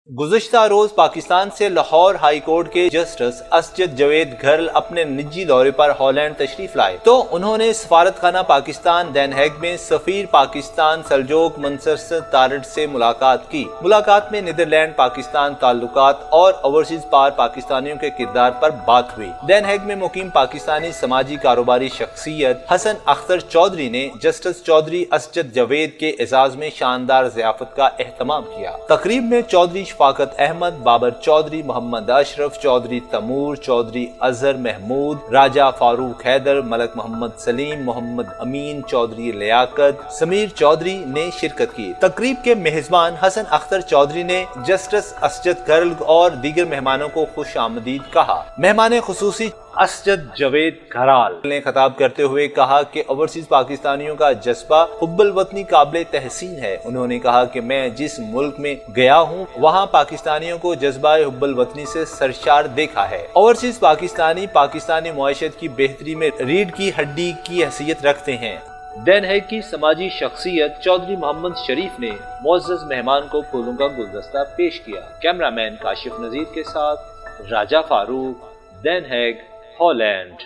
गुज़िश्ता रोज पाकिस्तान से Lahore high court के justice Asjad Javed घरल अपने निजी दौरे पर हॉलैंड तशरीफ लाए तो उन्होंने सफारतखाना पाकिस्तान देन हेग में सफीर पाकिस्तान सल्जोक मंसर तारड से मुलाकात की। मुलाकात में नीदरलैंड पाकिस्तान ताल्लुकात और ओवरसीज पार पाकिस्तानियों के किरदार पर बात हुई। देन हेग में मुकीम पाकिस्तानी समाजी कारोबारी शख्सियत हसन अख्तर चौधरी ने जस्टिस चौधरी असजद जवेद के एजाज में शानदार ज़ियाफत का एहतमाम किया। तकरीब में चौधरी शफाकत अहमद, बाबर चौधरी, मोहम्मद अशरफ चौधरी, तमूर चौधरी, अजहर महमूद, राजा फारूक हैदर, मलक मोहम्मद सलीम, मोहम्मद अमीन चौधरी, लियाकत, समीर चौधरी ने शिरकत की। तकरीब के मेहमान हसन अख्तर चौधरी ने जस्टिस असजद घरल और दीगर मेहमानों को खुश आमदीद कहा। मेहमान खुसूसी असजद जवेद घराल ने खिताब करते हुए कहा कि ओवरसीज पाकिस्तानियों का जज्बा हुब्बुल वतनी काबिल तहसीन है। उन्होंने कहा कि मैं जिस मुल्क में गया हूँ वहाँ पाकिस्तानियों को जज्बा हुब्बुल वतनी से सरशार देखा है। ओवरसीज पाकिस्तानी मुआशरत की बेहतरी में रीढ़ की हड्डी की हैसियत रखते हैं। देन हेग की समाजी शख्सियत चौधरी मोहम्मद शरीफ ने मुअज़्ज़ज़ मेहमान को फूलों का गुलदस्ता पेश किया। कैमरामैन काशिफ नजीर के साथ राजा फारूक, देन हेग, हॉलैंड।